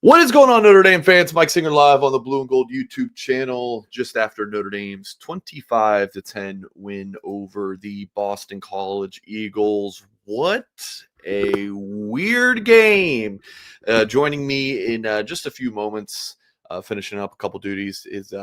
What is going on, Notre Dame fans? Mike Singer live on the Blue and Gold YouTube channel just after Notre Dame's 25-10 win over the Boston College Eagles. What a weird game. Joining me in just a few moments, finishing up a couple duties, is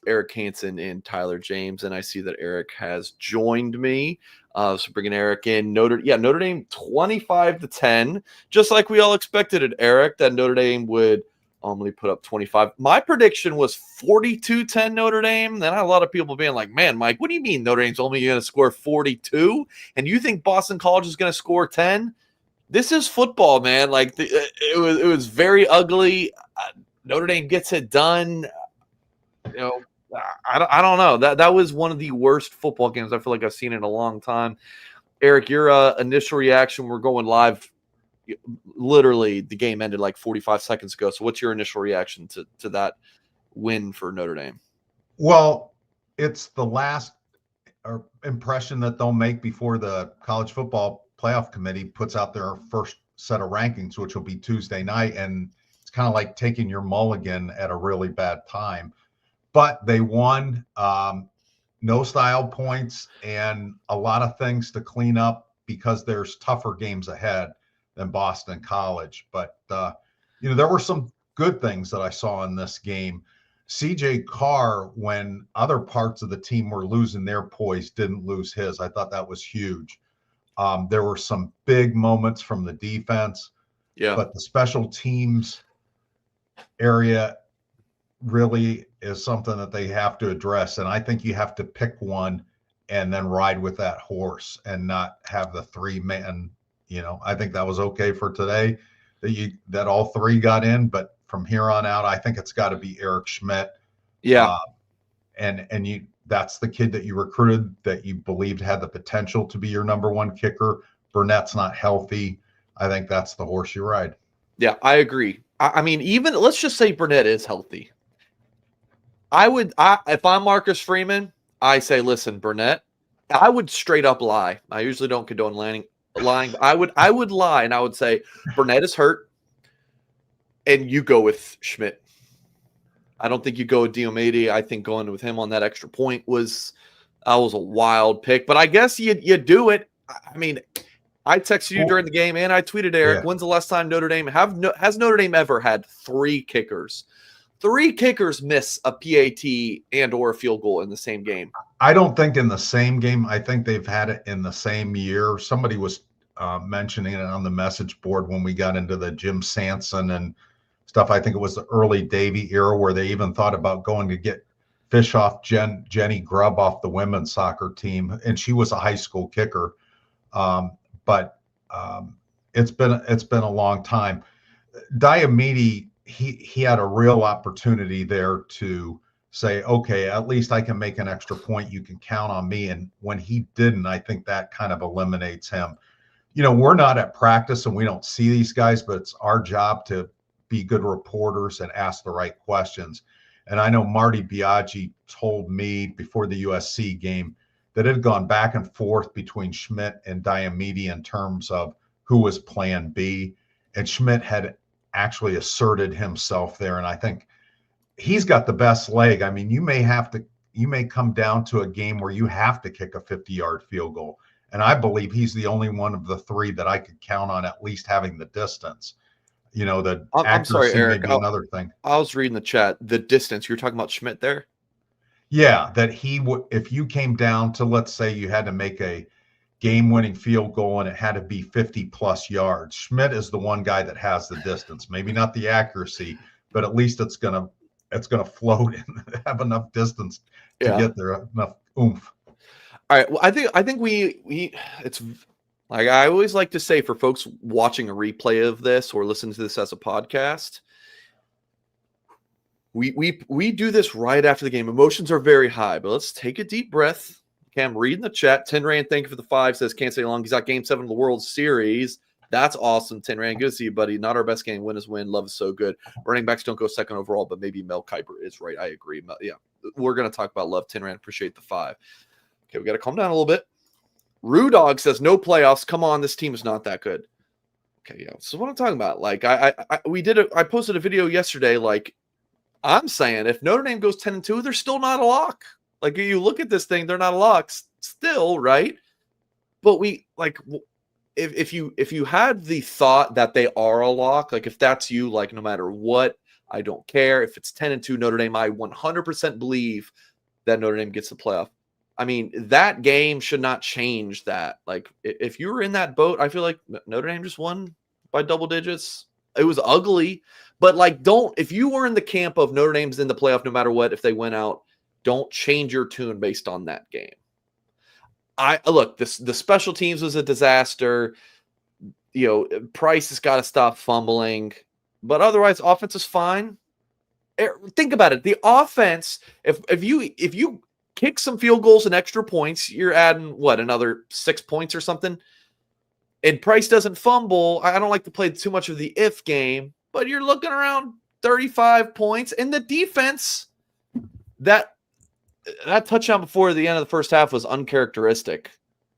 Eric Hansen and Tyler James. And I see that Eric has joined me. So bringing Eric in. Notre Dame 25-10, just like we all expected it, Eric, that Notre Dame would only put up 25. My prediction was 42-10 Notre Dame. Then I had a lot of people being like, man, Mike, what do you mean Notre Dame's only going to score 42? And you think Boston College is going to score 10? This is football, man. Like it was very ugly. Notre Dame gets it done. You know, I don't know. That was one of the worst football games I feel like I've seen in a long time. Eric, your initial reaction, we're going live. Literally, the game ended like 45 seconds ago. So what's your initial reaction to that win for Notre Dame? Well, it's the last impression that they'll make before the College Football Playoff Committee puts out their first set of rankings, which will be Tuesday night. And it's kind of like taking your mulligan at a really bad time. But they won, no style points, and a lot of things to clean up because there's tougher games ahead than Boston College. But, there were some good things that I saw in this game. CJ Carr, when other parts of the team were losing their poise, didn't lose his. I thought that was huge. There were some big moments from the defense. Yeah. But the special teams area really is something that they have to address. And I think you have to pick one and then ride with that horse and not have the three-man. I think that was okay for today that all three got in, but from here on out, I think it's got to be Eric Schmidt. Yeah. That's the kid that you recruited that you believed had the potential to be your number one kicker. Burnett's not healthy. I think that's the horse you ride. Yeah, I agree. I mean, even let's just say Burnett is healthy. If I'm Marcus Freeman, I say, listen, Burnett, I would straight up lie. I usually don't condone lying. I would lie, and I would say Burnett is hurt, and you go with Schmidt. I don't think you go with Diomede. I think going with him on that extra point was a wild pick. But I guess you do it. I mean, I texted you during the game, and I tweeted Eric, when's the last time Notre Dame has Notre Dame ever had three kickers? Three kickers miss a PAT and or a field goal in the same game. I don't think in the same game. I think they've had it in the same year. Somebody was mentioning it on the message board when we got into the Jim Sanson and stuff. I think it was the early Davey era where they even thought about going to get Jenny Grubb off the women's soccer team, and she was a high school kicker. But it's been a long time. Diomede, he had a real opportunity there to say, okay, at least I can make an extra point. You can count on me. And when he didn't, I think that kind of eliminates him. We're not at practice and we don't see these guys, but it's our job to be good reporters and ask the right questions. And I know Marty Biaggi told me before the USC game that it had gone back and forth between Schmidt and Diomede in terms of who was plan B. And Schmidt had actually asserted himself there. And I think he's got the best leg. I mean, you may come down to a game where you have to kick a 50-yard field goal. And I believe he's the only one of the three that I could count on at least having the distance. The I'm sorry, Eric, may be another thing. I was reading the chat. The distance, you're talking about Schmidt there? Yeah, that he would, if you came down to, let's say you had to make a game-winning field goal and it had to be 50-plus yards. Schmidt is the one guy that has the distance, maybe not the accuracy, but at least it's gonna float and have enough distance to get there, enough oomph. All right. Well, I think we it's like I always like to say for folks watching a replay of this or listening to this as a podcast, we do this right after the game. Emotions are very high, but let's take a deep breath. Okay, I'm reading the chat. Tin Rand, thank you for the 5. Says can't stay long. He's got Game 7 of the World Series. That's awesome, Tin Rand. Good to see you, buddy. Not our best game. Win is win. Love is so good. Running backs don't go second overall, but maybe Mel Kiper is right. I agree. Yeah, we're gonna talk about love, Tin Rand. Appreciate the 5. Okay, we got to calm down a little bit. Rue Dog says no playoffs. Come on, this team is not that good. Okay, yeah. So what I'm talking about, like I posted a video yesterday. Like I'm saying, if Notre Dame goes 10-2, they're still not a lock. Like you look at this thing, they're not a lock still, right? But if you had the thought that they are a lock, like if that's you, like no matter what, I don't care if it's 10-2 Notre Dame. I 100% believe that Notre Dame gets the playoff. I mean, that game should not change that. Like, if you were in that boat, I feel like Notre Dame just won by double digits. It was ugly, but like, if you were in the camp of Notre Dame's in the playoff no matter what, if they went out, don't change your tune based on that game. The special teams was a disaster. Price has got to stop fumbling, but otherwise, offense is fine. Think about it. The offense, if you kick some field goals and extra points, you're adding another 6 points or something. And Price doesn't fumble. I don't like to play too much of the if game, but you're looking around 35 points. And the defense, that touchdown before the end of the first half was uncharacteristic,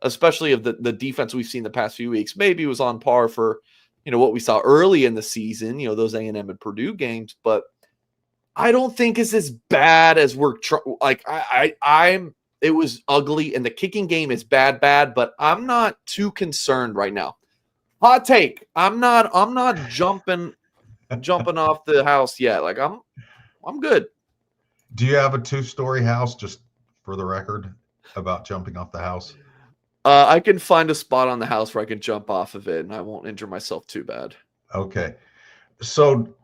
especially of the defense we've seen the past few weeks. Maybe it was on par for what we saw early in the season, those A&M and Purdue games, but I don't think it's as bad as we're it was ugly, and the kicking game is bad, but I'm not too concerned right now. Hot take. I'm not jumping off the house yet. Like I'm good. Do you have a 2-story house, just for the record, about jumping off the house? I can find a spot on the house where I can jump off of it and I won't injure myself too bad. Okay. So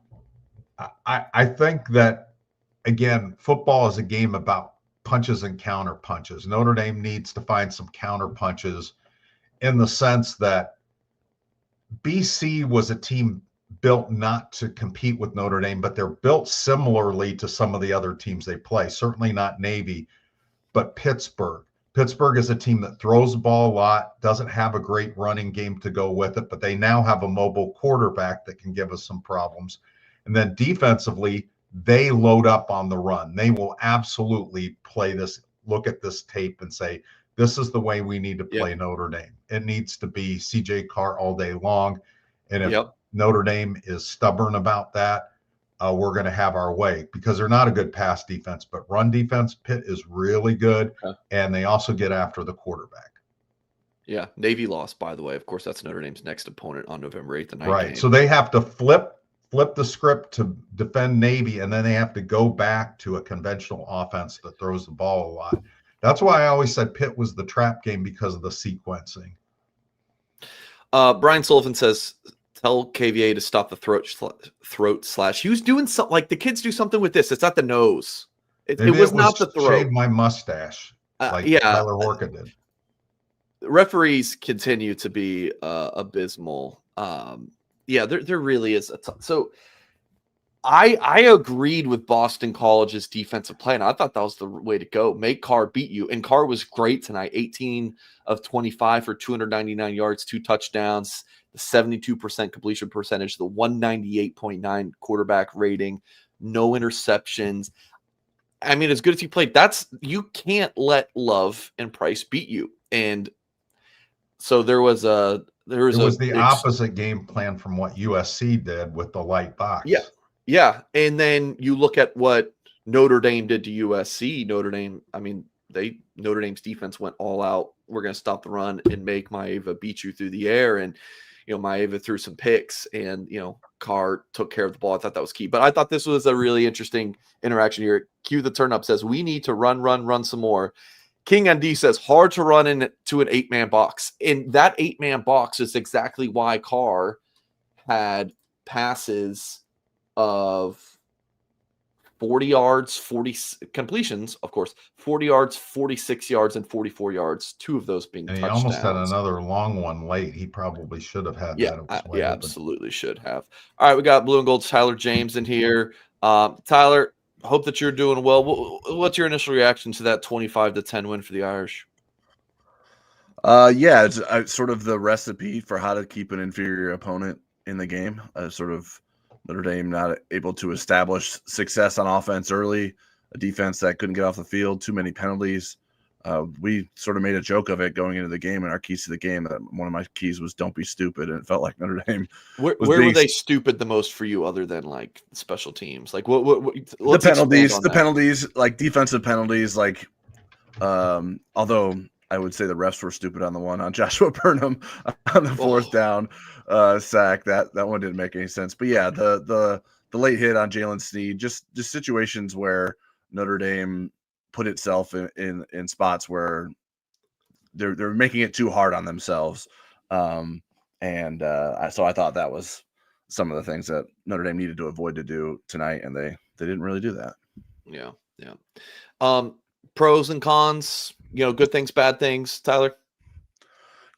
I think that, again, football is a game about punches and counter punches. Notre Dame needs to find some counter punches, in the sense that BC was a team built not to compete with Notre Dame, but they're built similarly to some of the other teams they play. Certainly not Navy, but Pittsburgh. Pittsburgh is a team that throws the ball a lot, doesn't have a great running game to go with it, but they now have a mobile quarterback that can give us some problems. And then defensively, they load up on the run. They will absolutely play this, look at this tape and say, this is the way we need to play Notre Dame. It needs to be CJ Carr all day long. And if Notre Dame is stubborn about that, we're going to have our way, because they're not a good pass defense, but run defense, Pitt is really good. And they also get after the quarterback. Yeah. Navy lost, by the way. Of course, that's Notre Dame's next opponent on November 8th. The night right. game. So they have to flip the script to defend Navy, and then they have to go back to a conventional offense that throws the ball a lot. That's why I always said Pitt was the trap game, because of the sequencing. Brian Sullivan says, tell KVA to stop the throat slash. He was doing something, like the kids do something with this. It's not the nose. It was not the throat. Shave my mustache, like Tyler Horka did. Referees continue to be abysmal. There really is a ton. So I agreed with Boston College's defensive plan. I thought that was the way to go. Make Carr beat you. And Carr was great tonight. 18 of 25 for 299 yards, 2 touchdowns, the 72% completion percentage, the 198.9 quarterback rating, no interceptions. I mean, as good as he played, you can't let Love and Price beat you. And so there was the opposite game plan from what USC did with the light box. Yeah. And then you look at what Notre Dame did to USC. Notre Dame's defense went all out. We're going to stop the run and make Maeva beat you through the air. And, Maeva threw some picks, and, Carr took care of the ball. I thought that was key. But I thought this was a really interesting interaction here. Q the turn up says, we need to run some more. King ND says, hard to run into an 8-man box. And that 8-man box is exactly why Carr had passes of 40 yards, 40 completions, of course, 40 yards, 46 yards, and 44 yards, 2 of those being touchdowns. He almost had another long one late. He probably should have had that. Absolutely should have. All right, we got Blue and Gold's Tyler James in here. Tyler, hope that you're doing well. What's your initial reaction to that 25-10 win for the Irish? It's sort of the recipe for how to keep an inferior opponent in the game. Sort of Notre Dame not able to establish success on offense early, a defense that couldn't get off the field, too many penalties. We sort of made a joke of it going into the game, and our keys to the game. That one of my keys was "Don't be stupid," and it felt like Notre Dame. Where were they stupid the most for you, other than like special teams? Like what the penalties, like defensive penalties, like although I would say the refs were stupid on the one on Joshua Burnham on the fourth down sack. That one didn't make any sense. But yeah, the late hit on Jalen Sneed, just situations where Notre Dame put itself in spots where they're making it too hard on themselves. So I thought that was some of the things that Notre Dame needed to avoid to do tonight, and they didn't really do that. Yeah. Pros and cons, good things, bad things, Tyler.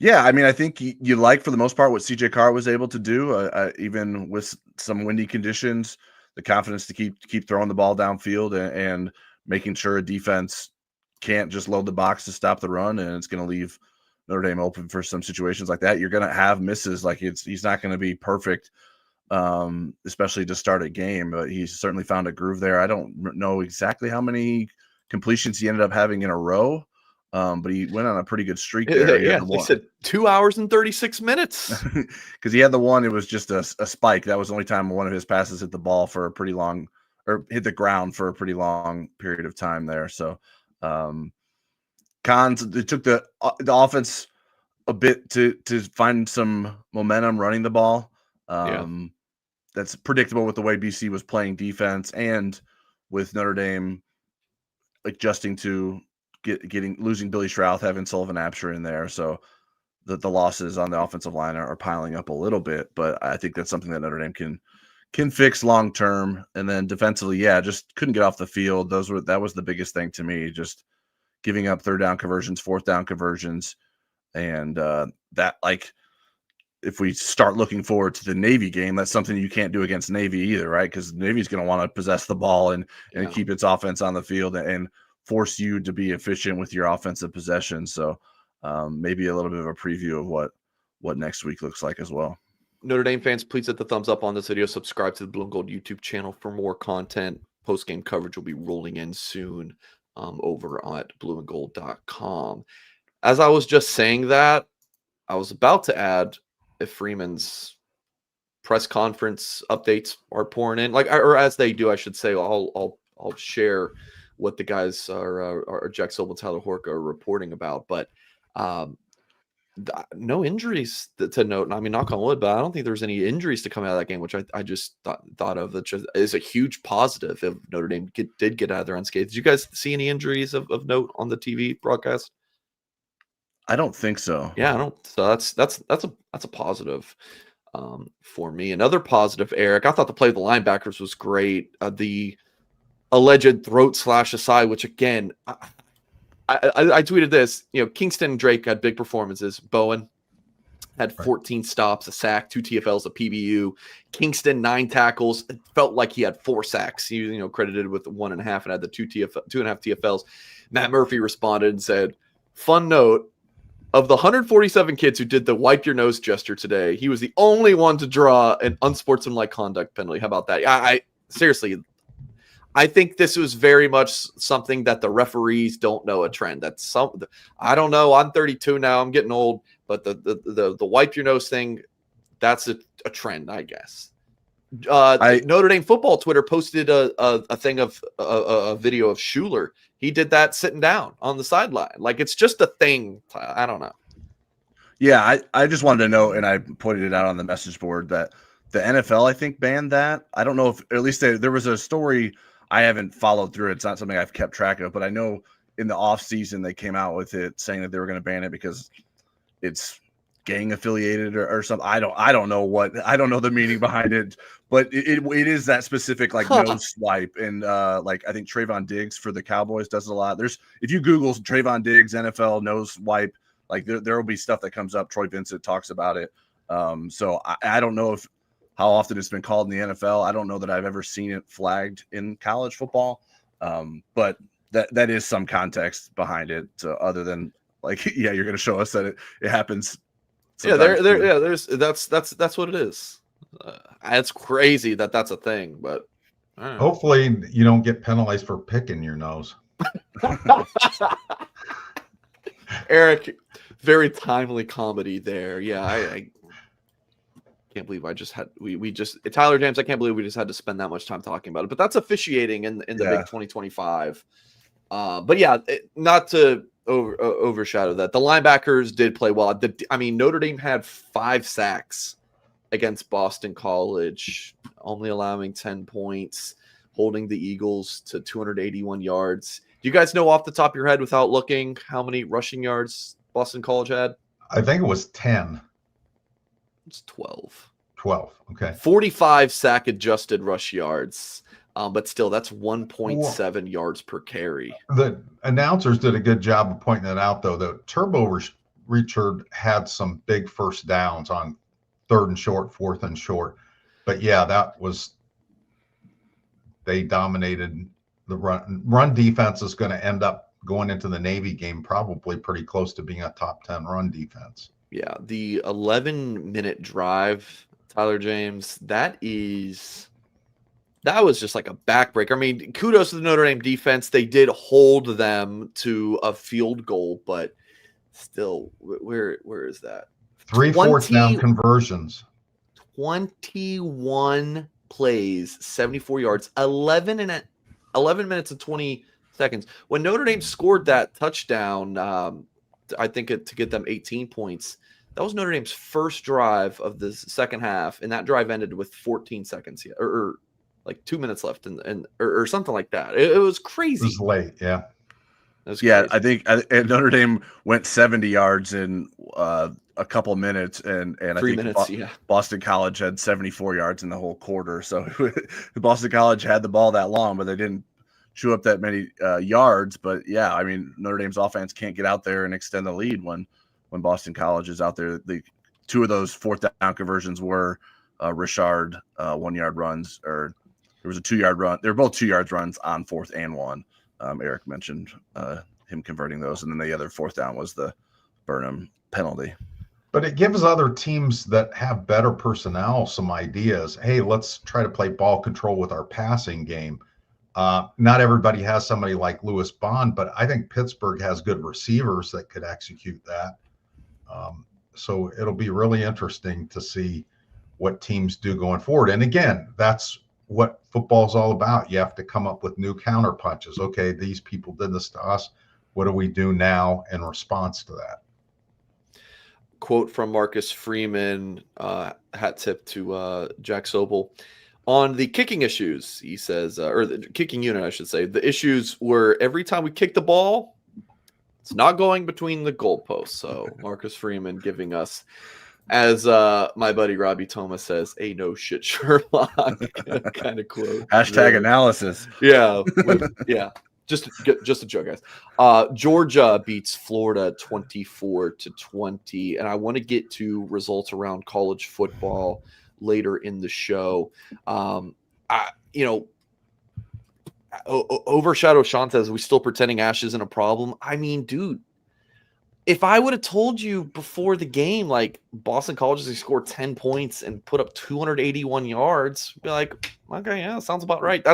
Yeah, I mean, I think you like, for the most part, what CJ Carr was able to do, even with some windy conditions, the confidence to keep throwing the ball downfield and making sure a defense can't just load the box to stop the run, and it's going to leave Notre Dame open for some situations like that. You're going to have misses. Like he's not going to be perfect, especially to start a game, but he's certainly found a groove there. I don't know exactly how many completions he ended up having in a row, but he went on a pretty good streak there. Yeah, they said 2 hours and 36 minutes. Because he had the one, it was just a spike. That was the only time one of his passes hit the ball for a pretty long, or hit the ground for a pretty long period of time there. So cons, it took the offense a bit to find some momentum running the ball. That's predictable with the way BC was playing defense, and with Notre Dame adjusting to losing Billy Strouth, having Sullivan Absher in there. So the losses on the offensive line are piling up a little bit, but I think that's something that Notre Dame can fix long term. And then defensively, just couldn't get off the field. That was the biggest thing to me, just giving up third down conversions, fourth down conversions. And that, like, if we start looking forward to the Navy game, that's something you can't do against Navy either, right? Because Navy's going to want to possess the ball and keep its offense on the field and force you to be efficient with your offensive possession. So maybe a little bit of a preview of what next week looks like as well. Notre Dame fans, please hit the thumbs up on this video. Subscribe to the Blue and Gold YouTube channel for more content. Post-game coverage will be rolling in soon over at blueandgold.com. As I was just saying that, I was about to add, if Freeman's press conference updates are pouring in, or as they do, I should say, I'll share what the guys are Jack Sobel and Tyler Horka are reporting about. But no injuries to note. And I mean, knock on wood, but I don't think there's any injuries to come out of that game, which I just thought of. That is a huge positive if Notre Dame did get out of there unscathed. Did you guys see any injuries of note on the TV broadcast? I don't think so. Yeah, I don't. So that's a positive for me. Another positive, Eric, I thought the play of the linebackers was great. The alleged throat slash aside, which again, I tweeted this. Kingston and Drake had big performances. Bowen had 14 stops, a sack, 2 TFLs, a PBU. Kingston 9 tackles. It felt like he had 4 sacks. He credited with 1.5 and had the 2.5 TFLs. Matt Murphy responded and said, "Fun note. Of the 147 kids who did the wipe your nose gesture today, he was the only one to draw an unsportsmanlike conduct penalty." How about that? I seriously, I think this was very much something that the referees don't know a trend. I don't know. I'm 32 now. I'm getting old, but the wipe your nose thing, that's a trend, I guess. Notre Dame football Twitter posted a thing of a video of Schuler. He did that sitting down on the sideline. Like, it's just a thing. I don't know. Yeah, I just wanted to know, and I pointed it out on the message board, that the NFL, I think, banned that. I don't know if, or at least there was a story. I haven't followed through. It's not something I've kept track of, but I know in the off season they came out with it saying that they were going to ban it because it's gang affiliated or something. I don't know the meaning behind it, but it is that specific nose swipe. And I think Trayvon Diggs for the Cowboys does it a lot. If you Google Trayvon Diggs NFL nose wipe, there will be stuff that comes up. Troy Vincent talks about it. So I don't know how often it's been called in the NFL. I don't know that I've ever seen it flagged in college football. But that is some context behind it. So other than you're going to show us that it happens. Sometimes. That's what it is. It's crazy that's a thing, but hopefully you don't get penalized for picking your nose. Eric, very timely comedy there. Yeah, I can't believe we just Tyler James. I can't believe we just had to spend that much time talking about it. But that's officiating in the big 2025. But yeah, not to overshadow that. The linebackers did play well. Notre Dame had 5 sacks against Boston College, only allowing 10 points, holding the Eagles to 281 yards. Do you guys know off the top of your head, without looking, how many rushing yards Boston College had? I think it was 10. It's 12. 12. Okay. 45 sack adjusted rush yards. But still, that's 1.7 yards per carry. The announcers did a good job of pointing that out, though. The Turbo Richard had some big first downs on 3rd and short, 4th and short. But yeah, they dominated the run. Run defense is going to end up going into the Navy game probably pretty close to being a top 10 run defense. Yeah, the 11-minute drive, Tyler James, that was just like a backbreaker. I mean, kudos to the Notre Dame defense. They did hold them to a field goal, but still, where is that? 3 fourth down conversions. 21 plays, 74 yards, 11 minutes and 20 seconds. When Notre Dame scored that touchdown, I think to get them 18 points, that was Notre Dame's first drive of the second half, and that drive ended with 14 seconds or like 2 minutes left, or something like that. It was crazy. It was late, yeah. Yeah, I think Notre Dame went 70 yards in a couple of minutes, and 3 minutes. Boston College had 74 yards in the whole quarter. So Boston College had the ball that long, but they didn't chew up that many yards. But yeah, I mean, Notre Dame's offense can't get out there and extend the lead when Boston College is out there. The 2 of those 4th down conversions were Richard 1-yard runs, or there was a 2-yard run. They were both 2-yard runs on 4th and 1. Eric mentioned him converting those, and then the other 4th down was the Burnham penalty. But it gives other teams that have better personnel some ideas. Hey, let's try to play ball control with our passing game. Not everybody has somebody like Lewis Bond, but I think Pittsburgh has good receivers that could execute that. So it'll be really interesting to see what teams do going forward. And again, that's what football is all about. You have to come up with new counter punches. Okay, these people did this to us. What do we do now in response to that? Quote from Marcus Freeman, hat tip to Jack Sobel. On the kicking issues, he says, or the kicking unit, I should say, the issues were every time we kick the ball, it's not going between the goalposts. So Marcus Freeman giving us, as my buddy Robbie Thomas says, a no shit Sherlock kind of quote. Hashtag analysis. Yeah. Yeah. Just a joke, guys. Georgia beats Florida 24-20, and I want to get to results around college football later in the show. Overshadow Sean says, we still pretending Ash isn't a problem. I mean, dude, if I would have told you before the game, like Boston College is going to score 10 points and put up 281 yards, be like, okay, yeah, sounds about right.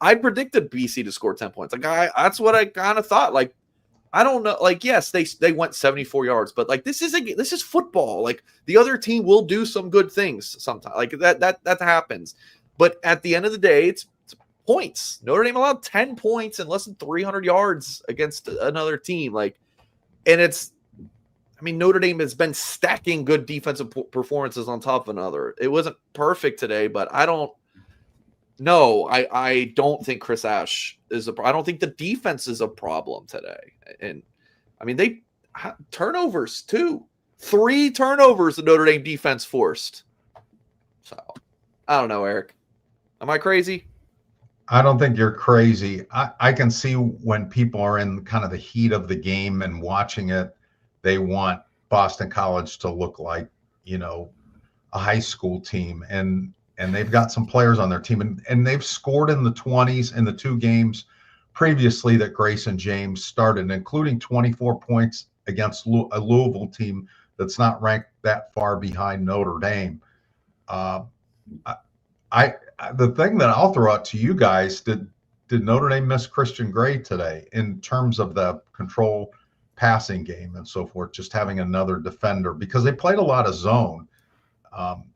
I predicted BC to score 10 points. Like that's what I kind of thought. Like, I don't know. Like, yes, they went 74 yards, but like this is football. Like the other team will do some good things sometimes. Like that happens. But at the end of the day, it's points. Notre Dame allowed 10 points and less than 300 yards against another team. Like, and Notre Dame has been stacking good defensive performances on top of another. It wasn't perfect today, but I don't think Chris Ash I don't think the defense is a problem today. And they turnovers too. 3 turnovers the Notre Dame defense forced. So I don't know, Eric. Am I crazy? I don't think you're crazy. I can see when people are in kind of the heat of the game and watching it, they want Boston College to look like, a high school team. And they've got some players on their team, and they've scored in the 20s in the 2 games previously that Grayson James started, including 24 points against a Louisville team that's not ranked that far behind Notre Dame. The thing that I'll throw out to you guys, did Notre Dame miss Christian Gray today in terms of the control passing game and so forth, just having another defender, because they played a lot of zone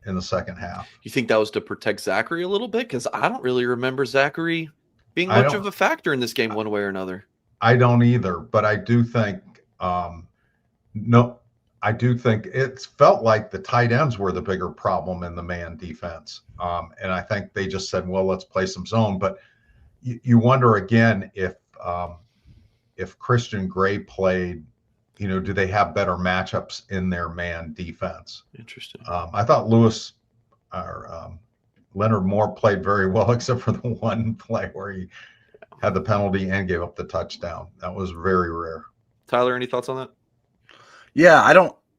in the second half. You think that was to protect Zachary a little bit? Because I don't really remember Zachary being I much don't- of a factor in this game one way or another. I don't either, but I do think I do think it's felt like the tight ends were the bigger problem in the man defense. And I think they just said, well, let's play some zone. But you wonder again if Christian Gray played, do they have better matchups in their man defense? Interesting. I thought Leonard Moore played very well, except for the one play where he had the penalty and gave up the touchdown. That was very rare. Tyler, any thoughts on that? Yeah,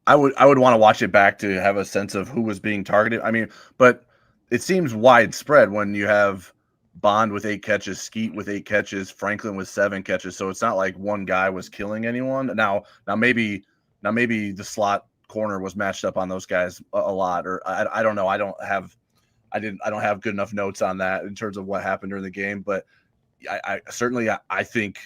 I would want to watch it back to have a sense of who was being targeted. I mean, but it seems widespread when you have Bond with 8 catches, Skeet with 8 catches, Franklin with 7 catches. So it's not like one guy was killing anyone. Now maybe the slot corner was matched up on those guys a lot, or I don't know. I don't have good enough notes on that in terms of what happened during the game, but I certainly think,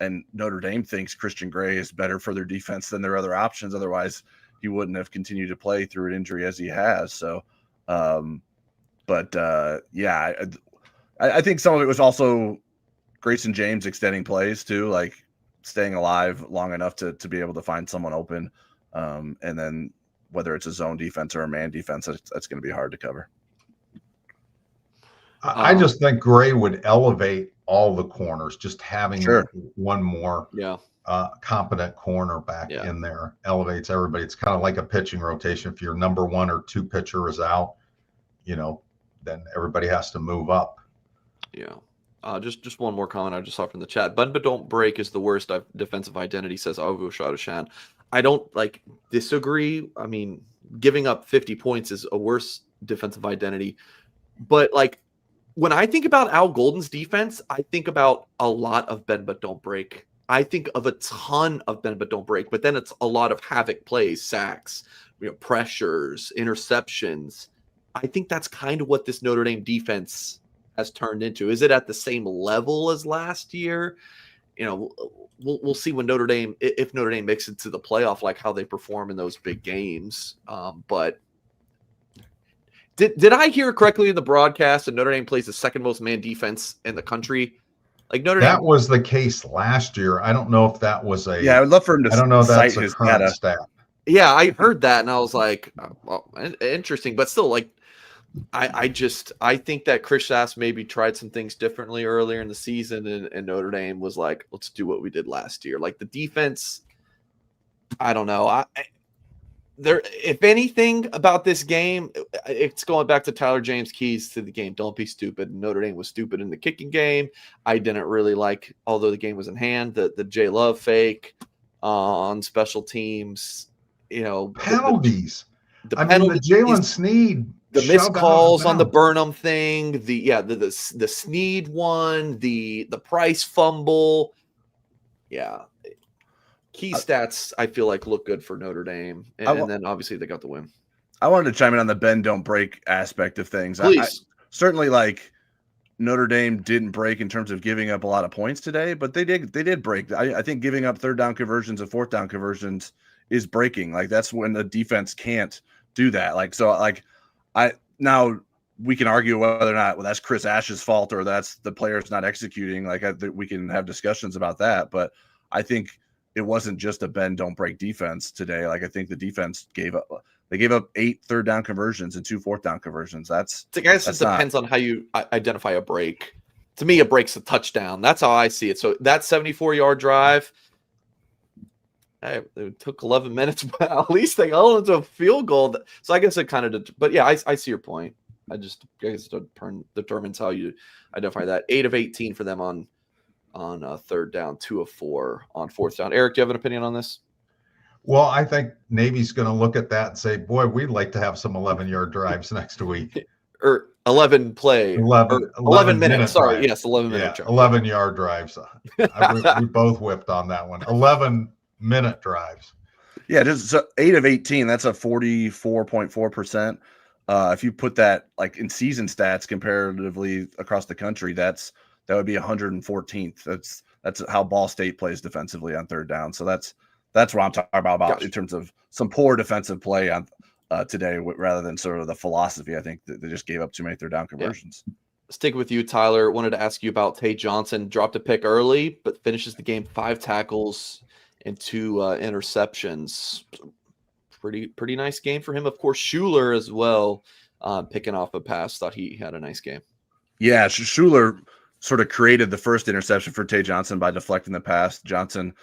and Notre Dame thinks, Christian Gray is better for their defense than their other options. Otherwise, he wouldn't have continued to play through an injury as he has. So, I think some of it was also Grayson James extending plays too, like staying alive long enough to be able to find someone open. And then whether it's a zone defense or a man defense, that's going to be hard to cover. I just think Gray would elevate all the corners, just having one more competent cornerback in there elevates everybody. It's kind of like a pitching rotation. If your number 1 or 2 pitcher is out, then everybody has to move up. Yeah. Just one more comment I just saw from the chat. Bend but don't break is the worst defensive identity, says Agu Shadashan. I don't disagree. I mean, giving up 50 points is a worse defensive identity. But when I think about Al Golden's defense, I think about a lot of bend but don't break. I think of a ton of bend but don't break, but then it's a lot of havoc plays, sacks, pressures, interceptions. I think that's kind of what this Notre Dame defense has turned into. Is it at the same level as last year? We'll see when if Notre Dame makes it to the playoff, like how they perform in those big games. But did I hear correctly in the broadcast that Notre Dame plays the second most man defense in the country? That was the case last year. I don't know if that was a. Yeah, I would love for him to. I don't know if that's a current stat. Yeah, I heard that and I was like, well, interesting, but still, I think that Chris Sass maybe tried some things differently earlier in the season, and Notre Dame was like, let's do what we did last year. The defense, I don't know. If anything about this game, it's going back to Tyler James' keys to the game. Don't be stupid. Notre Dame was stupid in the kicking game. I didn't really like, although the game was in hand, the J Love fake on special teams. Penalties. The Jalen Sneed. The missed calls on the Burnham thing, the Sneed one, the Price fumble. Yeah. Key stats, I feel like, look good for Notre Dame. And then, obviously, they got the win. I wanted to chime in on the bend, don't break aspect of things. Please. Certainly, Notre Dame didn't break in terms of giving up a lot of points today, but they did break. I think giving up 3rd down conversions and 4th down conversions is breaking. That's when the defense can't do that. Now we can argue whether or not that's Chris Ash's fault or that's the players not executing. We can have discussions about that, but I think it wasn't just a bend don't break defense today. I think the defense gave up 8 3rd down conversions and 2 4th down conversions. I guess it depends on how you identify a break. To me, a break's a touchdown. That's how I see it. So that 74-yard drive, it took 11 minutes, but at least they got into a field goal. So I guess it kind of, but yeah, I see your point. I guess it determines how you identify that. 8 of 18 for them on 3rd down, 2 of 4 on 4th down. Eric, do you have an opinion on this? Well, I think Navy's going to look at that and say, boy, we'd like to have some 11-yard drives next week. Or 11 minutes. Sorry. Drive. Yes, 11 minutes. 11-yard drives. We both whipped on that one. 11-minute drives. Yeah, just 8 of 18. That's a 44.4%. If you put that in season stats comparatively across the country, that's that would be 114th. That's how Ball State plays defensively on third down. So that's what I'm talking about Gotcha. in terms of some poor defensive play on today, rather than sort of the philosophy. I think that they just gave up too many third down conversions. Yeah. Stick with you, Tyler. Wanted to ask you about Tay Johnson. Dropped a pick early, but finishes the game 5 tackles and 2 interceptions. Pretty nice game for him. Of course, Schuler as well, picking off a pass. Thought he had a nice game. Yeah, Schuler sort of created the first interception for Tay Johnson by deflecting the pass. Johnson,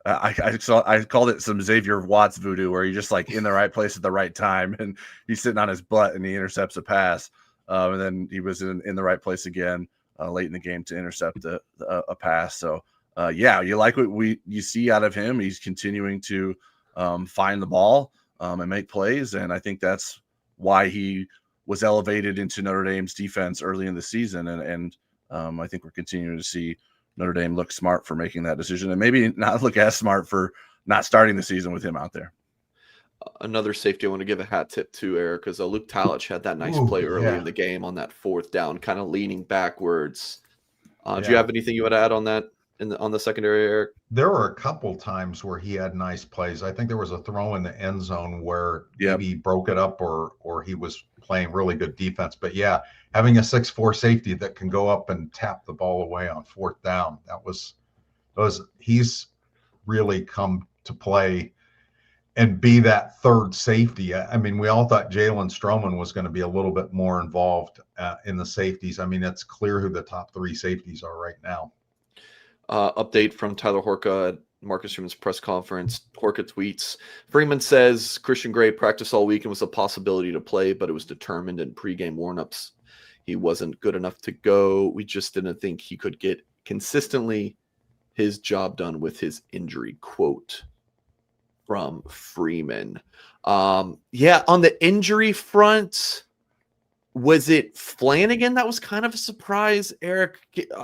I called it some Xavier Watts voodoo, where you're just like in the right place at the right time, and he's sitting on his butt and he intercepts a pass. And then he was in the right place again late in the game to intercept a pass. So, yeah, you like what you see out of him. He's continuing to find the ball and make plays, and I think that's why he was elevated into Notre Dame's defense early in the season. And I think we're continuing to see Notre Dame look smart for making that decision, and maybe not look as smart for not starting the season with him out there. Another safety I want to give a hat tip to, Eric, because Luke Talich had that nice play early in the game on that 4th down, kind of leaning backwards. Do you have anything you would add on that on the secondary, Eric? There were a couple times where he had nice plays. I think there was a throw in the end zone where maybe he broke it up or he was playing really good defense. But yeah, having a 6'4" safety that can go up and tap the ball away on 4th down, he's really come to play and be that third safety. I mean, we all thought Jalen Stroman was going to be a little bit more involved in the safeties. I mean, it's clear who the top 3 safeties are right now. Update from Tyler Horka at Marcus Freeman's press conference. Horka tweets, Freeman says Christian Gray practiced all week and was a possibility to play, but it was determined in pregame warmups he wasn't good enough to go. We just didn't think he could get consistently his job done with his injury, quote from Freeman. Yeah, on the injury front, was it Flanagan that was kind of a surprise, Eric,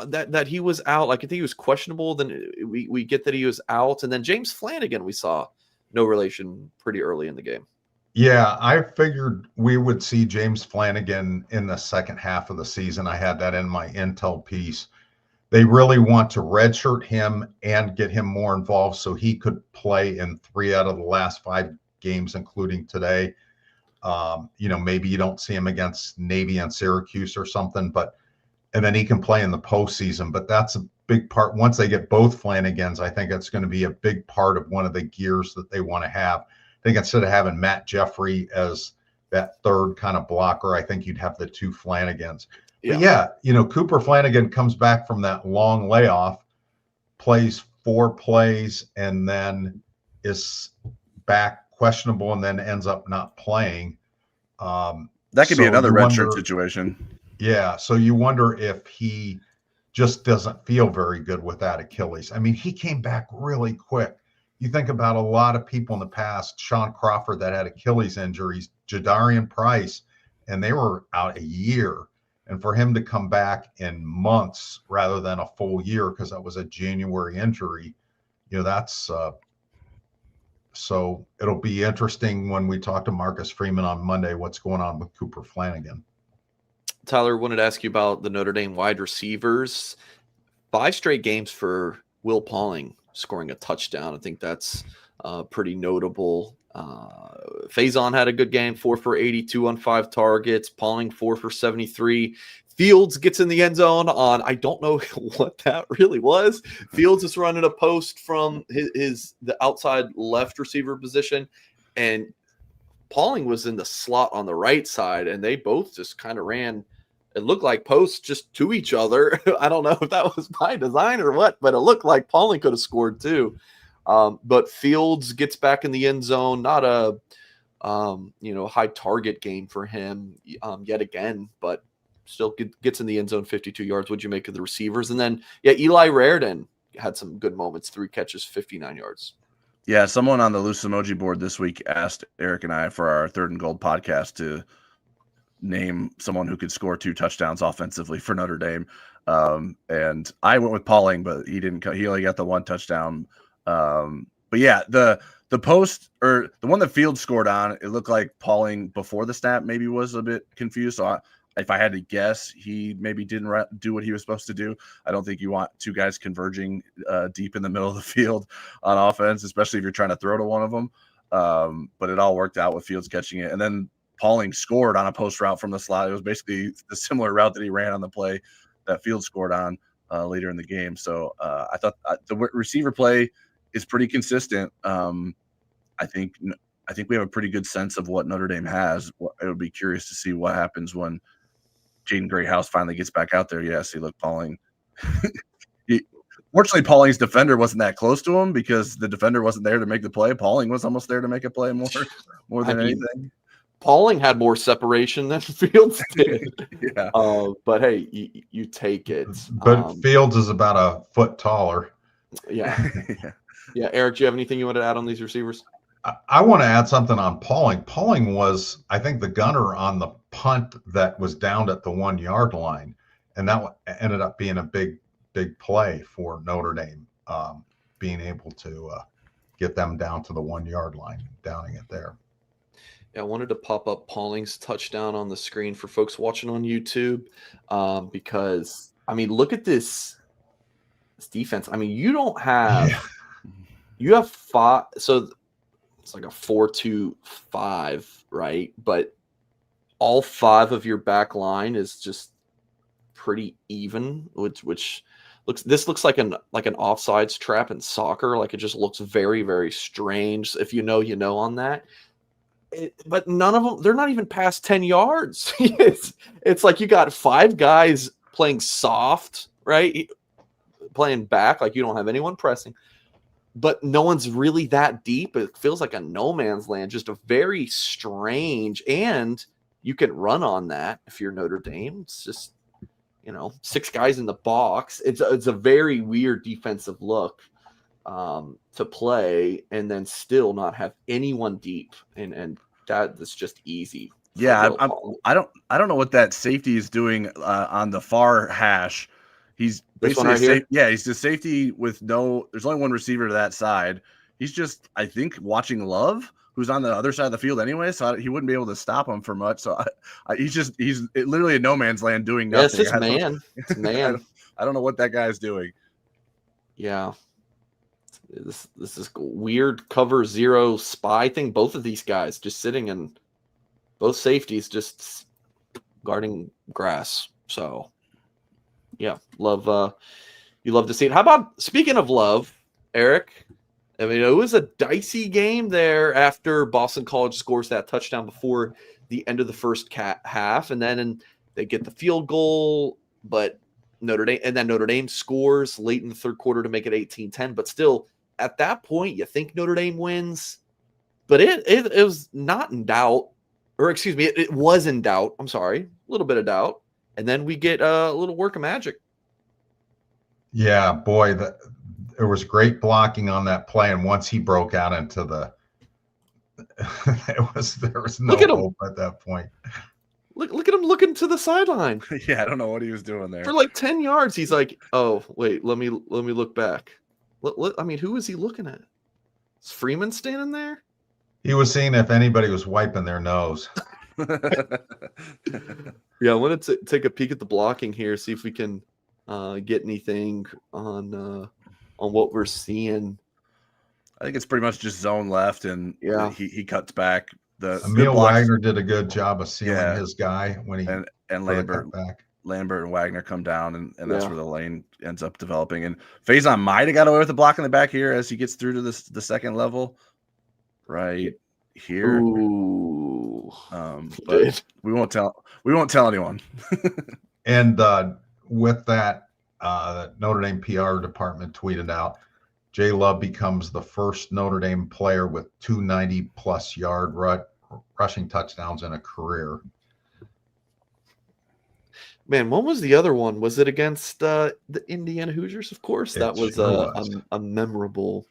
that he was out? Like, I think he was questionable. Then we get that he was out. And then James Flanagan, we saw no relation pretty early in the game. Yeah, I figured we would see James Flanagan in the second half of the season. I had that in my intel piece. They really want to redshirt him and get him more involved so he could play in 3 out of the last 5 games, including today. Maybe you don't see him against Navy and Syracuse or something, and then he can play in the postseason. But that's a big part. Once they get both Flanagans, I think it's going to be a big part of one of the gears that they want to have. I think instead of having Matt Jeffrey as that third kind of blocker, I think you'd have the 2 Flanagans. Yeah. But yeah, Cooper Flanagan comes back from that long layoff, plays 4 plays, and then is back questionable and then ends up not playing. That could be another redshirt situation. Yeah. So you wonder if he just doesn't feel very good with that Achilles. I mean, he came back really quick. You think about a lot of people in the past, Sean Crawford that had Achilles injuries, Jadarian Price, and they were out a year. And for him to come back in months rather than a full year, because that was a January injury, that's so it'll be interesting when we talk to Marcus Freeman on Monday, what's going on with Cooper Flanagan. Tyler, wanted to ask you about the Notre Dame wide receivers. 5 straight games for Will Pauling scoring a touchdown. I think that's pretty notable. Faison had a good game, 4 for 82 on 5 targets. Pauling 4 for 73. Fields gets in the end zone on, I don't know what that really was. Fields is running a post from the outside left receiver position, and Pauling was in the slot on the right side, and they both just kind of ran. It looked like posts just to each other. I don't know if that was by design or what, but it looked like Pauling could have scored too. But Fields gets back in the end zone. Not a high target game for him yet again, but still gets in the end zone, 52 yards. What'd you make of the receivers? And then, Eli Raridan had some good moments, 3 catches, 59 yards. Yeah, someone on the Loose Emoji board this week asked Eric and I for our 3rd and Gold podcast to name someone who could score 2 touchdowns offensively for Notre Dame. And I went with Pauling, but he didn't. He only got the 1 touchdown. But yeah, the post, or the one that Fields scored on, it looked like Pauling before the snap maybe was a bit confused. So if I had to guess, he maybe didn't do what he was supposed to do. I don't think you want two guys converging deep in the middle of the field on offense, especially if you're trying to throw to one of them. But it all worked out with Fields catching it. And then Pauling scored on a post route from the slot. It was basically the similar route that he ran on the play that Fields scored on later in the game. So I thought the receiver play is pretty consistent. I think we have a pretty good sense of what Notre Dame has. I would be curious to see what happens when Jaden Greathouse finally gets back out there. Yeah, see, look, Pauling. Fortunately, Pauling's defender wasn't that close to him because the defender wasn't there to make the play. Pauling was almost there to make a play more than anything. Pauling had more separation than Fields did. Yeah. But hey, you take it. But Fields is about a foot taller. Yeah. Yeah. Eric, do you have anything you want to add on these receivers? I want to add something on Pauling. Pauling was, I think, the gunner on the punt that was downed at the 1 yard line. And that ended up being a big play for Notre Dame, being able to get them down to the 1 yard line, downing it there. Yeah, I wanted to pop up Pauling's touchdown on the screen for folks watching on YouTube because, I mean, look at this defense. I mean, you don't have you have five. So it's like a 4-2-5, right? But all five of your back line is just pretty even, which looks like an offsides trap in soccer. Like it just looks very, very strange. If you know on that. But none of them, they're not even past 10 yards. It's like you got five guys playing soft, right? Playing back, like you don't have anyone pressing. But no one's really that deep. It feels like a no man's land, just a very strange, and you can run on that if you're Notre Dame. It's just, six guys in the box. It's a very weird defensive look to play and then still not have anyone deep. And that's just easy. Yeah, I don't know what that safety is doing on the far hash. He's basically he's just safety with there's only one receiver to that side. He's just, I think, watching Love, who's on the other side of the field anyway, so he wouldn't be able to stop him for much. So he's literally in no man's land doing nothing. It's man. It's man. I don't know what that guy's doing. Yeah. This is weird cover zero spy thing. Both of these guys just sitting in both safeties, just guarding grass. So yeah, you love to see it. How about, speaking of love, Eric? I mean, it was a dicey game there after Boston College scores that touchdown before the end of the first half, and then they get the field goal, but Notre Dame scores late in the third quarter to make it 18-10. But still, at that point, you think Notre Dame wins, but it was not in doubt, or excuse me, it was in doubt. I'm sorry, a little bit of doubt. And then we get a little work of magic. Yeah, boy, there was great blocking on that play, and once he broke out into there was no hope at that point. Look at him looking to the sideline. Yeah, I don't know what he was doing there. For like 10 yards, he's like, "Oh, wait, let me look back." I mean, who is he looking at? Is Freeman standing there? He was seeing if anybody was wiping their nose. Yeah, I wanted to take a peek at the blocking here, see if we can get anything on what we're seeing. I think it's pretty much just zone left, and he cuts back. Emil Wagner did a good job of sealing his guy when he and Lambert and Wagner come down, and that's where the lane ends up developing. And Faison might have got away with the block in the back here as he gets through to the second level, right here. Ooh. But we won't tell anyone. And with that, Notre Dame PR department tweeted out, Jay Love becomes the first Notre Dame player with 290-plus yard rushing touchdowns in a career. Man, when was the other one? Was it against the Indiana Hoosiers? Of course, that was a memorable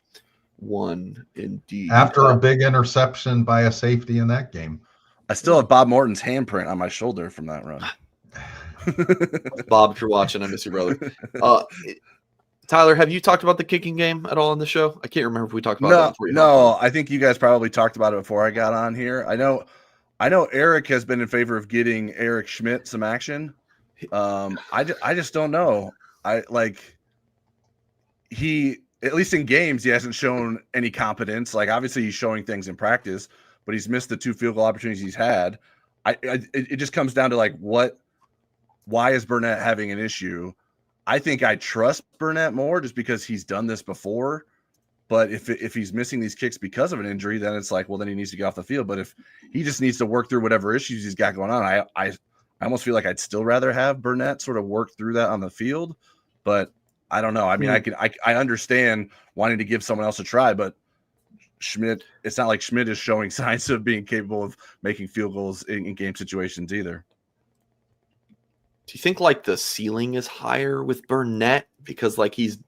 one indeed. After a big interception by a safety in that game. I still have Bob Morton's handprint on my shoulder from that run. Bob, if you're watching, I miss you, brother. Tyler, have you talked about the kicking game at all on the show? I can't remember if we talked about that before. No, I think you guys probably talked about it before I got on here. I know I know Eric has been in favor of getting Eric Schmidt some action. I just don't know. He, at least in games, he hasn't shown any competence. Like, obviously he's showing things in practice, but he's missed the 2 field goal opportunities he's had. It just comes down to like, why is Burnett having an issue? I think I trust Burnett more just because he's done this before. But if he's missing these kicks because of an injury, then it's like, well, then he needs to get off the field. But if he just needs to work through whatever issues he's got going on, I almost feel like I'd still rather have Burnett sort of work through that on the field. But I don't know. I mean, I understand wanting to give someone else a try, but Schmidt, it's not like Schmidt is showing signs of being capable of making field goals in game situations either. Do you think like the ceiling is higher with Burnett because like he's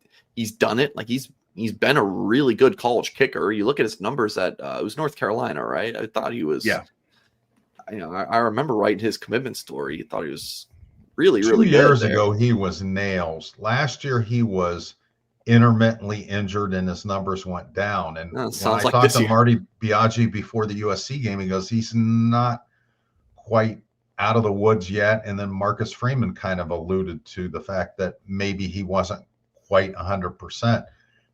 done it? Like he's been a really good college kicker. You look at his numbers at it was North Carolina, right? I thought he was. Yeah. I remember writing his commitment story. I thought he was really, really 2 good years there. ago, he was nails. Last year, he was intermittently injured and his numbers went down. And when I like talked to year. Marty Biaggi before the USC game, he goes, he's not quite out of the woods yet. And then Marcus Freeman kind of alluded to the fact that maybe he wasn't quite 100%.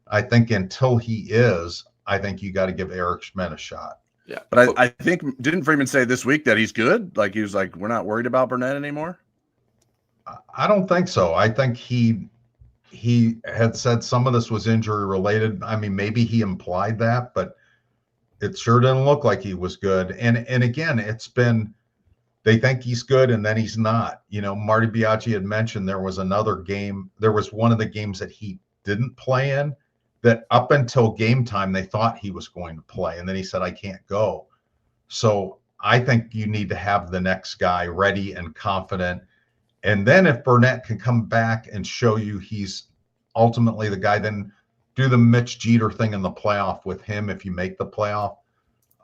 I think until he is, I think you got to give Eric Schmidt a shot. Yeah. But I think, didn't Freeman say this week that he's good? Like, he was like, we're not worried about Burnett anymore? I don't think so. I think he had said some of this was injury related. I mean, maybe he implied that, but it sure didn't look like he was good. And again, it's been, they think he's good and then he's not. You know, Marty Biaggi had mentioned there was another game. There was one of the games that he didn't play in that up until game time, they thought he was going to play. And then he said, I can't go. So I think you need to have the next guy ready and confident. And then if Burnett can come back and show you he's ultimately the guy, then do the Mitch Jeter thing in the playoff with him if you make the playoff.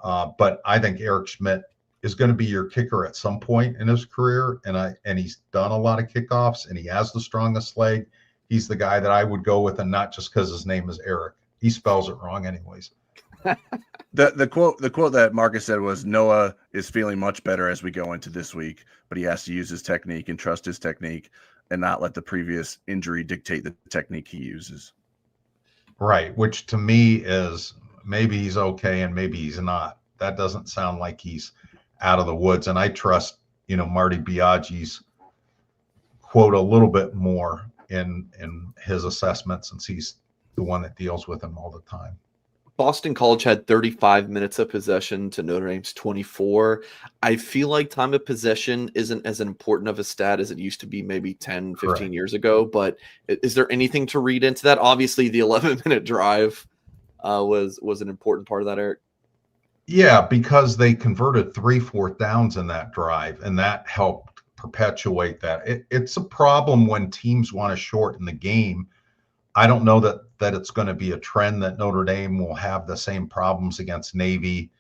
But I think Eric Schmidt is going to be your kicker at some point in his career. And he's done a lot of kickoffs and he has the strongest leg. He's the guy that I would go with, and not just because his name is Eric. He spells it wrong anyways. The quote that Marcus said was, Noah is feeling much better as we go into this week, but he has to use his technique and trust his technique and not let the previous injury dictate the technique he uses. Right, which to me is maybe he's okay and maybe he's not. That doesn't sound like he's out of the woods. And I trust, Marty Biaggi's quote a little bit more in his assessment, since he's the one that deals with him all the time. Boston College had 35 minutes of possession to Notre Dame's 24. I feel like time of possession isn't as important of a stat as it used to be maybe 10, 15 Correct. years ago. But is there anything to read into that? Obviously, the 11-minute drive was an important part of that, Eric. Yeah, because they converted 3 4th downs in that drive, and that helped perpetuate that. It's a problem when teams want to shorten the game. I don't know that it's going to be a trend that Notre Dame will have the same problems against Navy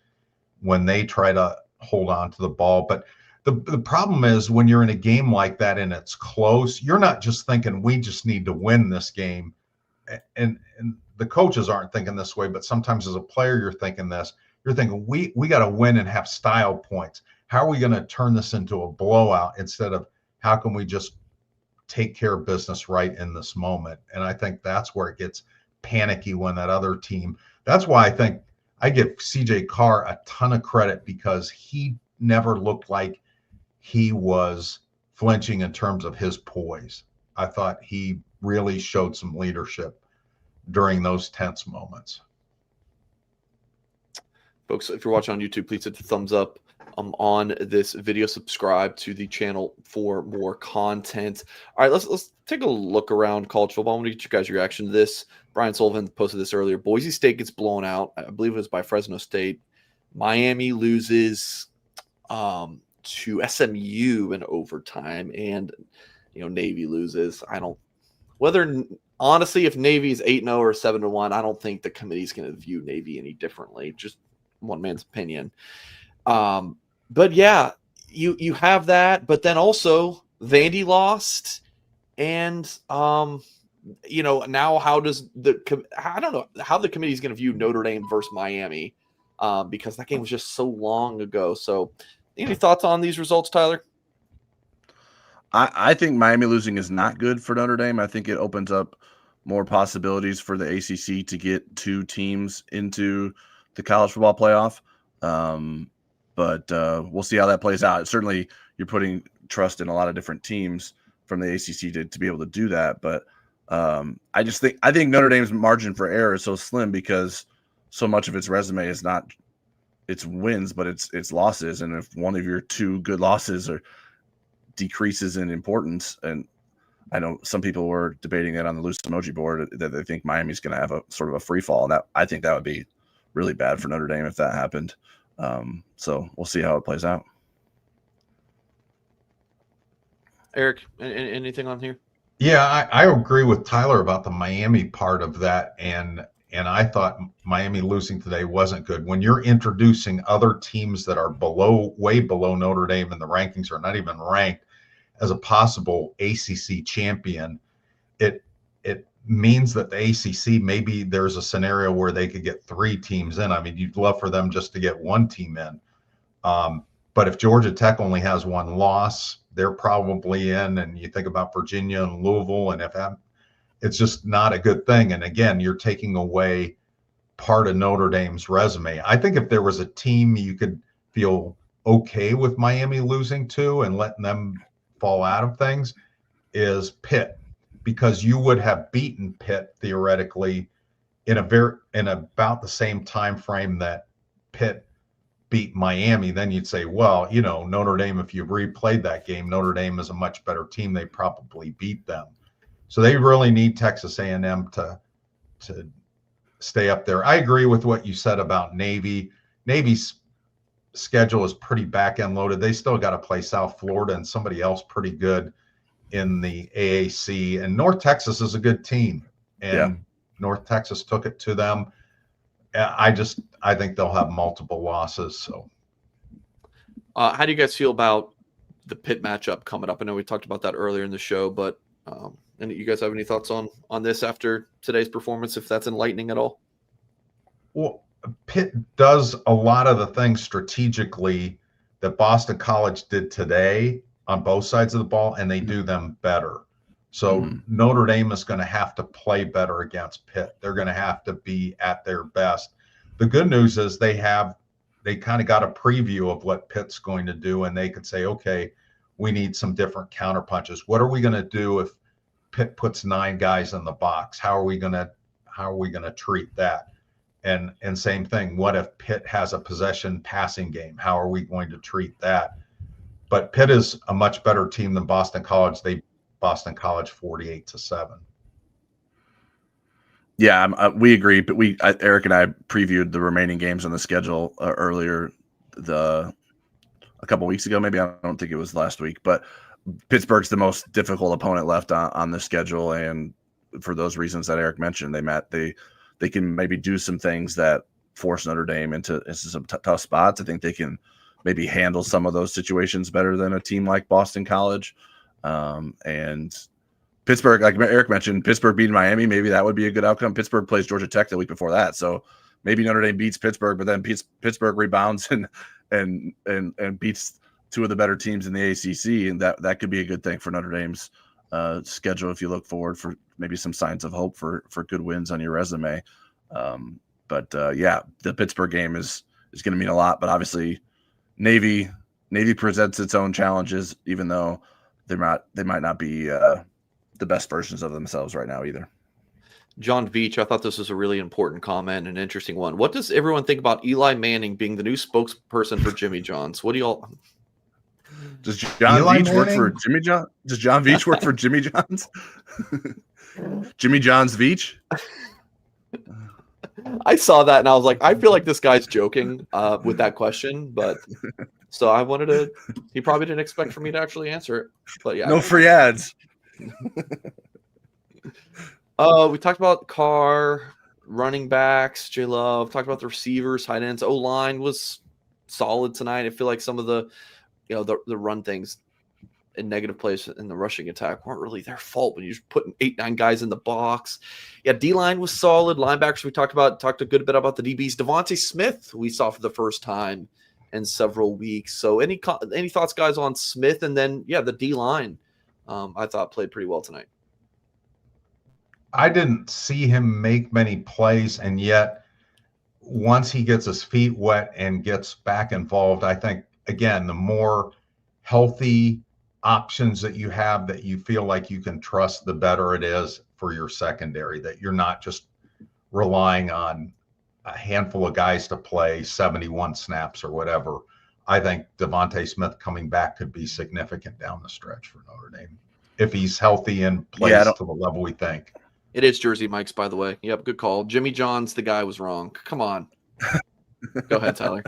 when they try to hold on to the ball. But the problem is when you're in a game like that and it's close, you're not just thinking we just need to win this game. And the coaches aren't thinking this way, but sometimes as a player, you're thinking this. You're thinking we got to win and have style points. How are we going to turn this into a blowout instead of how can we just take care of business right in this moment? And I think that's where it gets panicky when that other team. That's why I think I give CJ Carr a ton of credit, because he never looked like he was flinching in terms of his poise. I thought he really showed some leadership during those tense moments. Folks, if you're watching on YouTube, please hit the thumbs up on this video. Subscribe to the channel for more content. All right, let's take a look around college football. I want to get you guys' reaction to this. Brian Sullivan posted this earlier. Boise State gets blown out. I believe it was by Fresno State. Miami loses to SMU in overtime, and Navy loses. Honestly, if Navy's 8-0 or 7-1, I don't think the committee's going to view Navy any differently. Just one man's opinion. But yeah, you have that, but then also Vandy lost, and now how does I don't know how the committee is going to view Notre Dame versus Miami, because that game was just so long ago. So Any thoughts on these results, Tyler? I think Miami losing is not good for Notre Dame. I think it opens up more possibilities for the ACC to get 2 teams into the college football playoff. But we'll see how that plays out. Certainly, you're putting trust in a lot of different teams from the ACC to be able to do that. But I think Notre Dame's margin for error is so slim because so much of its resume is not its wins, but it's losses. And if one of your 2 good losses decreases in importance, and I know some people were debating it on the loose emoji board that they think Miami's going to have a sort of a free fall, and that I think that would be really bad for Notre Dame if that happened. So we'll see how it plays out. Eric, anything on here? Yeah, I agree with Tyler about the Miami part of that, and I thought Miami losing today wasn't good. When you're introducing other teams that are way below Notre Dame in the rankings, or not even ranked, as a possible ACC champion, it means that the ACC, maybe there's a scenario where they could get 3 teams in. I mean, you'd love for them just to get 1 team in. But if Georgia Tech only has 1 loss, they're probably in. And you think about Virginia and Louisville, and it's just not a good thing. And again, you're taking away part of Notre Dame's resume. I think if there was a team you could feel okay with Miami losing to and letting them fall out of things, is Pitt, because you would have beaten Pitt theoretically in about the same time frame that Pitt beat Miami. Then you'd say, well, Notre Dame, if you replayed that game, Notre Dame is a much better team. They probably beat them. So they really need Texas A&M to stay up there. I agree with what you said about Navy. Navy's schedule is pretty back-end loaded. They still got to play South Florida and somebody else pretty good in the AAC. And North Texas is a good team, and North Texas took it to them. I think they'll have multiple losses. So, how do you guys feel about the Pitt matchup coming up? I know we talked about that earlier in the show, but and you guys have any thoughts on this after today's performance, if that's enlightening at all? Well, Pitt does a lot of the things strategically that Boston College did today on both sides of the ball, and they do them better. So Notre Dame is going to have to play better against Pitt. They're going to have to be at their best. The good news is they kind of got a preview of what Pitt's going to do, and they could say, okay, we need some different counterpunches. What are we going to do if Pitt puts 9 guys in the box? How are we going to treat that? And same thing, what if Pitt has a possession passing game? How are we going to treat that? But Pitt is a much better team than Boston College. They Boston College 48-7. Yeah, we agree. But Eric and I previewed the remaining games on the schedule earlier, a couple weeks ago. Maybe I don't think it was last week, but Pittsburgh's the most difficult opponent left on the schedule, and for those reasons that Eric mentioned, they can maybe do some things that force Notre Dame into some tough spots. I think they can maybe handle some of those situations better than a team like Boston College. And Pittsburgh, like Eric mentioned, Pittsburgh beating Miami, maybe that would be a good outcome. Pittsburgh plays Georgia Tech the week before that, so maybe Notre Dame beats Pittsburgh, but then Pittsburgh rebounds and beats 2 of the better teams in the ACC, and that could be a good thing for Notre Dame's schedule if you look forward for maybe some signs of hope for good wins on your resume. But the Pittsburgh game is going to mean a lot, but obviously Navy presents its own challenges, even though they might not be the best versions of themselves right now either. John Veach, I thought this was a really important comment and an interesting one. What does everyone think about Eli Manning being the new spokesperson for Jimmy John's? What do y'all? Does John Veach work for Jimmy John? Does John Veach work for Jimmy John's? Jimmy John's Veach? I saw that and I was like, I feel like this guy's joking with that question, but so I wanted to. He probably didn't expect for me to actually answer it, but yeah, no free ads. We talked about Carr, running backs, J Love. Talked about the receivers, tight ends. O line was solid tonight. I feel like some of the run things and negative plays in the rushing attack weren't really their fault when you're putting 8-9 guys in the box. Yeah, D-line was solid. Linebackers we talked a good bit about the DBs. Devontae Smith we saw for the first time in several weeks. So any thoughts, guys, on Smith? And then, the D-line, I thought played pretty well tonight. I didn't see him make many plays, and yet once he gets his feet wet and gets back involved, I think, again, the more healthy options that you have that you feel like you can trust, the better it is for your secondary, that you're not just relying on a handful of guys to play 71 snaps or whatever. I think Devontae Smith coming back could be significant down the stretch for Notre Dame if he's healthy and plays to the level we think. It is Jersey Mike's, by the way. Yep, good call. Jimmy John's the guy was wrong. Come on. Go ahead, Tyler.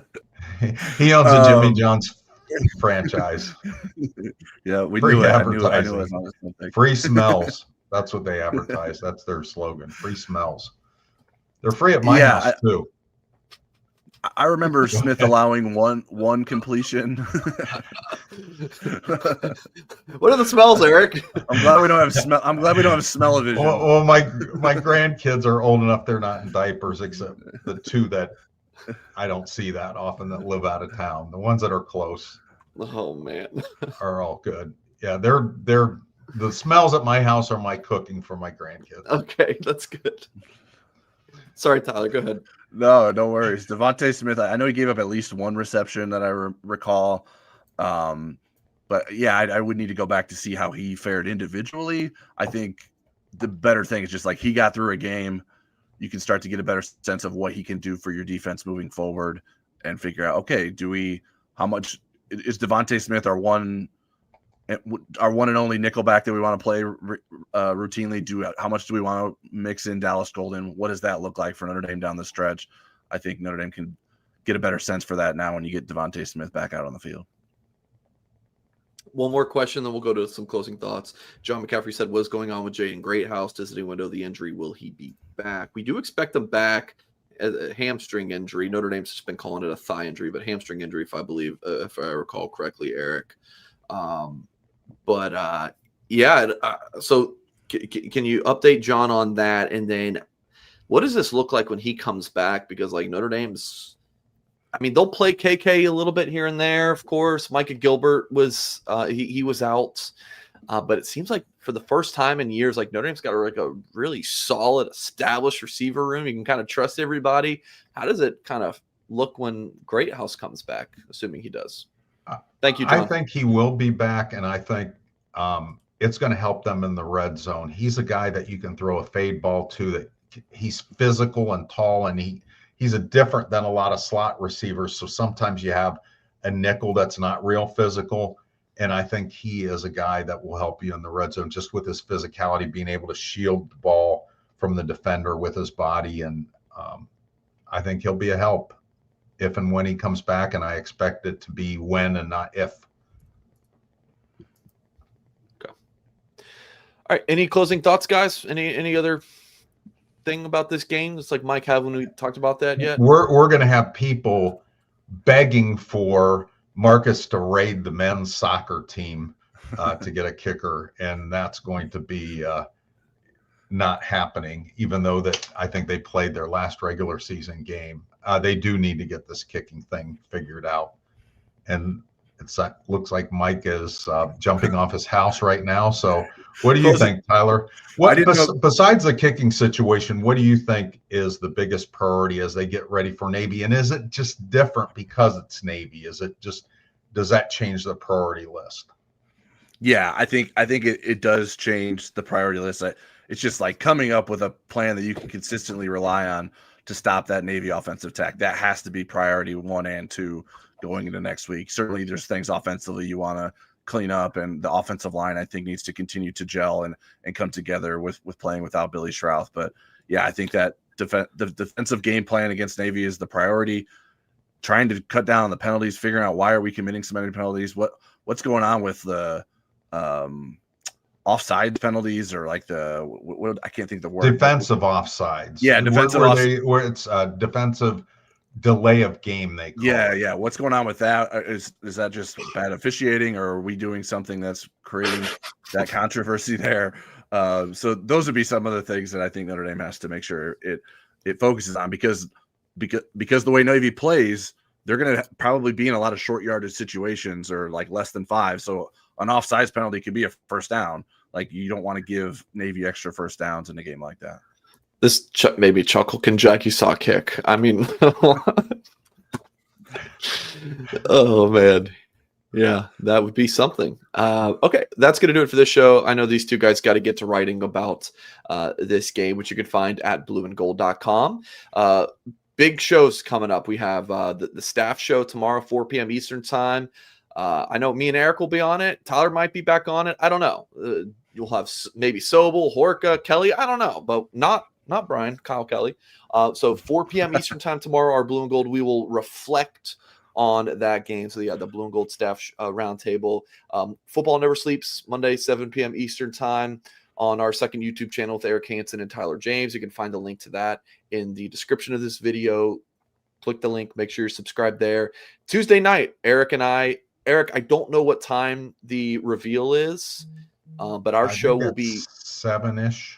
He owns a Jimmy John's franchise. Yeah, we Free knew it. advertising. I knew it was Free smells. That's what they advertise. That's their slogan. Free smells. They're free at my house too. I remember Smith allowing one completion. What are the smells, Eric? I'm glad we don't have smell. I'm glad we don't have smell-o-vision. Well, my grandkids are old enough; they're not in diapers, except the two that I don't see that often that live out of town. The ones that are close, oh man, are all good. Yeah, they're the smells at my house are my cooking for my grandkids. Okay, that's good. Sorry, Tyler. Go ahead. No worries. Devontae Smith, I know he gave up at least one reception that I recall. But yeah, I would need to go back to see how he fared individually. I think the better thing is just like he got through a game. You can start to get a better sense of what he can do for your defense moving forward and figure out, okay, how much is Devontae Smith our one and only nickelback that we want to play routinely? How much do we want to mix in Dallas Golden? What does that look like for Notre Dame down the stretch? I think Notre Dame can get a better sense for that now when you get Devontae Smith back out on the field. One more question, then we'll go to some closing thoughts. John McCaffrey said, "What's going on with Jaden Greathouse? Visiting window, the injury. Will he be back?" We do expect him back. A hamstring injury. Notre Dame's just been calling it a thigh injury, but hamstring injury, if I recall correctly, Eric. So can you update John on that? And then what does this look like when he comes back? Because like Notre Dame's, they'll play KK a little bit here and there. Of course, Micah Gilbert was, he was out, but it seems like for the first time in years, like Notre Dame's got a really solid established receiver room. You can kind of trust everybody. How does it kind of look when Greathouse comes back, assuming he does? Thank you, John. I think he will be back, and I think it's going to help them in the red zone. He's a guy that you can throw a fade ball to, that he's physical and tall, and he's a different than a lot of slot receivers. So sometimes you have a nickel that's not real physical, and I think he is a guy that will help you in the red zone just with his physicality, being able to shield the ball from the defender with his body, and I think he'll be a help if and when he comes back, and I expect it to be when and not if. Okay. All right. Any closing thoughts, guys? Any other thing about this game? It's like Mike, haven't we talked about that yet? We're going to have people begging for Marcus to raid the men's soccer team to get a kicker, and that's going to be not happening, even though that I think they played their last regular season game. They do need to get this kicking thing figured out. And it looks like Mike is jumping off his house right now. So what do you think, Tyler? Besides the kicking situation, what do you think is the biggest priority as they get ready for Navy? And is it just different because it's Navy? Does that change the priority list? Yeah, I think it does change the priority list. It's just like coming up with a plan that you can consistently rely on to stop that Navy offensive attack. That has to be priority 1 and 2 going into next week. Certainly there's things offensively you want to clean up, and the offensive line I think needs to continue to gel and come together with playing without Billy Schrouth. But yeah, I think that the defensive game plan against Navy is the priority. Trying to cut down on the penalties, figuring out why are we committing so many penalties, what's going on with the offside penalties, or like what I can't think of the word. Defensive offsides. Yeah, defensive where it's defensive delay of game, they call it. Yeah. What's going on with that? Is that just bad officiating, or are we doing something that's creating that controversy there? So those would be some of the things that I think Notre Dame has to make sure it focuses on, because the way Navy plays, they're going to probably be in a lot of short yardage situations or like less than 5. So an offsides penalty could be a first down. Like you don't want to give Navy extra first downs in a game like that. This maybe Chuckle can jack you saw kick. I mean, oh man. Yeah, that would be something. Okay, that's going to do it for this show. I know these two guys got to get to writing about this game, which you can find at blueandgold.com. Big shows coming up. We have the staff show tomorrow, 4 p.m. Eastern time. I know me and Eric will be on it. Tyler might be back on it. I don't know. You'll have maybe Sobel, Horka, Kelly. I don't know, but not Brian, Kyle Kelly. So 4 p.m. Eastern time tomorrow, our Blue and Gold, we will reflect on that game. So yeah, the Blue and Gold staff roundtable. Football Never Sleeps, Monday, 7 p.m. Eastern time on our second YouTube channel with Eric Hansen and Tyler James. You can find the link to that in the description of this video. Click the link, make sure you're subscribed there. Tuesday night, Eric, I don't know what time the reveal is, but our show will be 7-ish.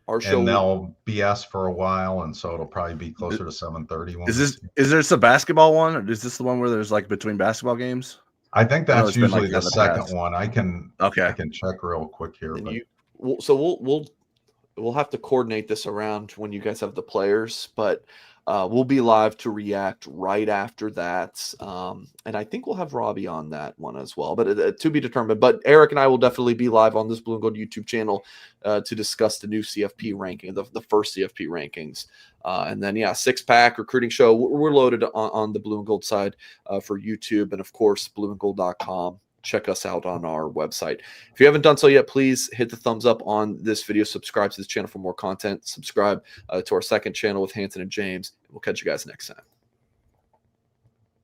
Our show, and they'll BS for a while, and so it'll probably be closer to 7:30. Is there a basketball one, or is this the one where there's like between basketball games? I think that's usually the second one. I can check real quick here. We'll have to coordinate this around when you guys have the players, but we'll be live to react right after that. And I think we'll have Robbie on that one as well, but to be determined. But Eric and I will definitely be live on this Blue and Gold YouTube channel to discuss the new CFP ranking, the first CFP rankings. And then, yeah, 6-pack recruiting show. We're loaded on the Blue and Gold side for YouTube, and of course, blueandgold.com. Check us out on our website. If you haven't done so yet, please hit the thumbs up on this video. Subscribe to this channel for more content. Subscribe to our second channel with Hanson and James. We'll catch you guys next time.